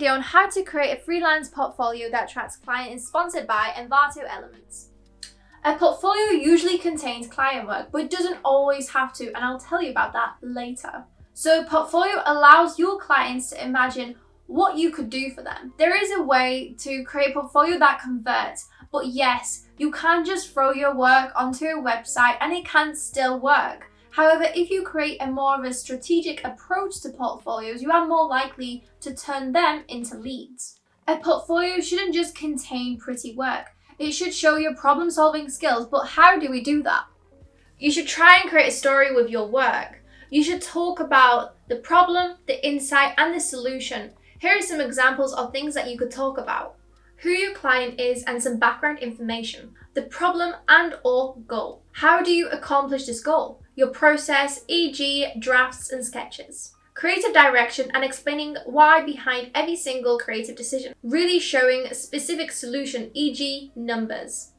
video on how to create a freelance portfolio that attracts clients is sponsored by Envato Elements. A portfolio usually contains client work, but it doesn't always have to, and I'll tell you about that later. So a portfolio allows your clients to imagine what you could do for them. There is a way to create a portfolio that converts, but yes, you can just throw your work onto a website and it can still work. However, if you create a more of a strategic approach to portfolios, you are more likely to turn them into leads. A portfolio shouldn't just contain pretty work. It should show your problem-solving skills, but how do we do that? You should try and create a story with your work. You should talk about the problem, the insight, and the solution. Here are some examples of things that you could talk about. Who your client is and some background information. The problem and/or goal. How do you accomplish this goal? Your process, e.g. drafts and sketches. Creative direction and explaining why behind every single creative decision. Really showing a specific solution, e.g. numbers.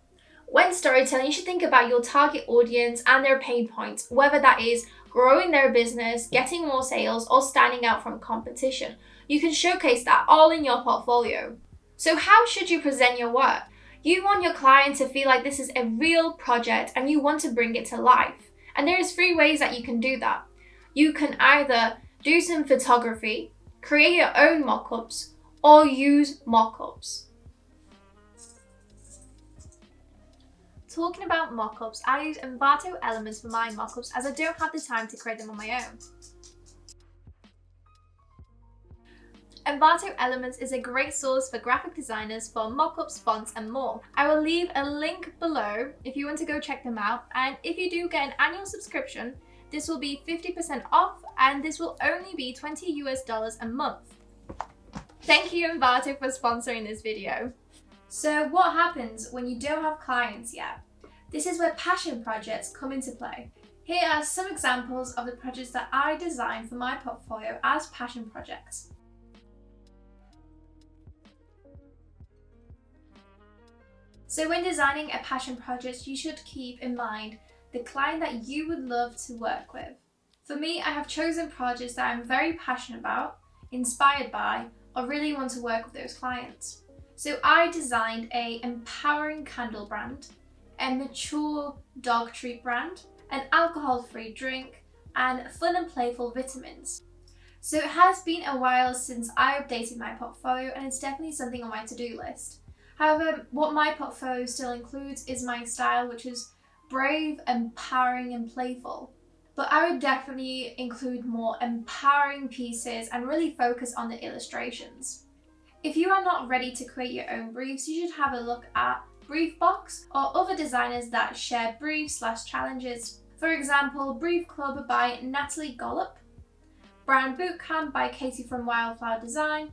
When storytelling, you should think about your target audience and their pain points, whether that is growing their business, getting more sales, or standing out from competition. You can showcase that all in your portfolio. So how should you present your work? You want your client to feel like this is a real project and you want to bring it to life. And there's 3 ways that you can do that. You can either do some photography, create your own mockups, or use mockups. Talking about mockups, I use Envato Elements for my mockups as I don't have the time to create them on my own. Envato Elements is a great source for graphic designers for mockups, fonts, and more. I will leave a link below if you want to go check them out, and if you do get an annual subscription, this will be 50% off, and this will only be $20 a month. Thank you, Envato, for sponsoring this video. So what happens when you don't have clients yet? This is where passion projects come into play. Here are some examples of the projects that I designed for my portfolio as passion projects. So when designing a passion project, you should keep in mind the client that you would love to work with. For me, I have chosen projects that I'm very passionate about, inspired by, or really want to work with those clients. So I designed an empowering candle brand, a mature dog treat brand, an alcohol-free drink, and fun and playful vitamins. So it has been a while since I updated my portfolio, and it's definitely something on my to-do list. However, what my portfolio still includes is my style, which is brave, empowering, and playful. But I would definitely include more empowering pieces and really focus on the illustrations. If you are not ready to create your own briefs, you should have a look at Briefbox or other designers that share briefs/challenges. For example, Brief Club by Natalie Gollop, Brand Bootcamp by Katie from Wildflower Design,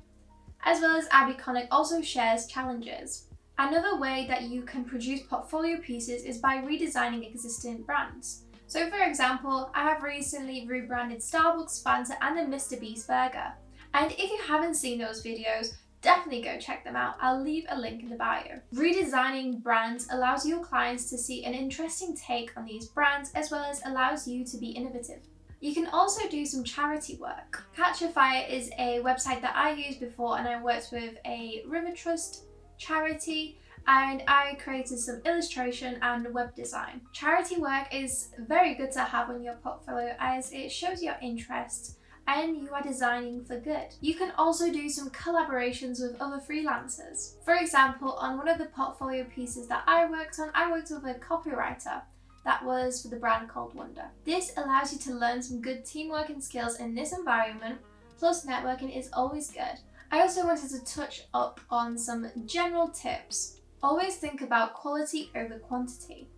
as well as Abi Connick also shares challenges. Another way that you can produce portfolio pieces is by redesigning existing brands. So for example, I have recently rebranded Starbucks, Fanta, and the Mr. Beast burger. And if you haven't seen those videos, definitely go check them out. I'll leave a link in the bio. Redesigning brands allows your clients to see an interesting take on these brands, as well as allows you to be innovative. You can also do some charity work. Catch a Fire is a website that I used before, and I worked with a River Trust charity, and I created some illustration and web design. Charity work is very good to have on your portfolio as it shows your interest and you are designing for good. You can also do some collaborations with other freelancers. For example, on one of the portfolio pieces that I worked on, I worked with a copywriter that was for the brand called Wonder. This allows you to learn some good teamwork and skills in this environment, plus networking is always good. I also wanted to touch up on some general tips. Always think about quality over quantity.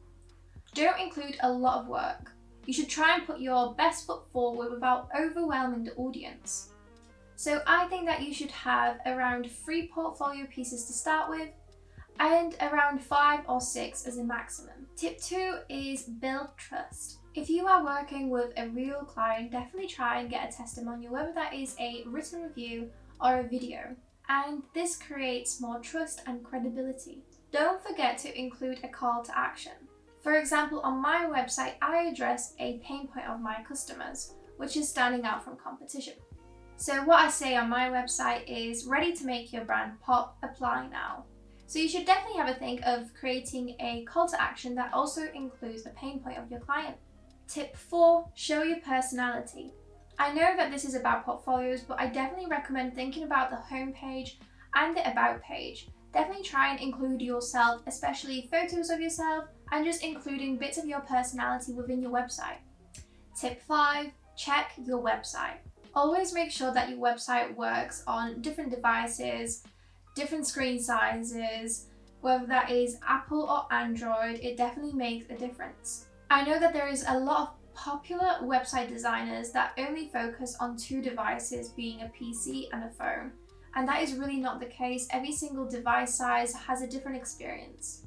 Don't include a lot of work. You should try and put your best foot forward without overwhelming the audience. So I think that you should have around 3 portfolio pieces to start with, and around 5 or 6 as a maximum. Tip 2 is build trust. If you are working with a real client, definitely try and get a testimonial, whether that is a written review or a video, and this creates more trust and credibility. Don't forget to include a call to action. For example, on my website, I address a pain point of my customers, which is standing out from competition. So what I say on my website is ready to make your brand pop, apply now. So you should definitely have a think of creating a call to action that also includes a pain point of your client. Tip 4, show your personality. I know that this is about portfolios, but I definitely recommend thinking about the homepage and the about page. Definitely try and include yourself, especially photos of yourself, and just including bits of your personality within your website. Tip 5, check your website. Always make sure that your website works on different devices, different screen sizes, whether that is Apple or Android, it definitely makes a difference. I know that there is a lot of popular website designers that only focus on 2 devices, being a PC and a phone, and that is really not the case. Every single device size has a different experience.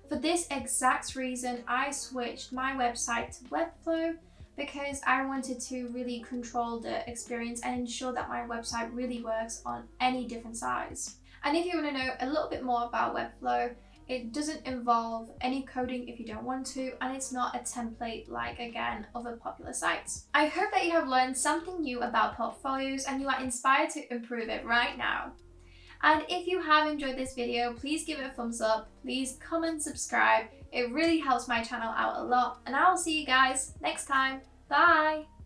For this exact reason, I switched my website to Webflow because I wanted to really control the experience and ensure that my website really works on any different size. And if you want to know a little bit more about Webflow, it doesn't involve any coding if you don't want to, and it's not a template like, again, other popular sites. I hope that you have learned something new about portfolios and you are inspired to improve it right now. And if you have enjoyed this video, please give it a thumbs up, please comment, subscribe. It really helps my channel out a lot, and I will see you guys next time. Bye!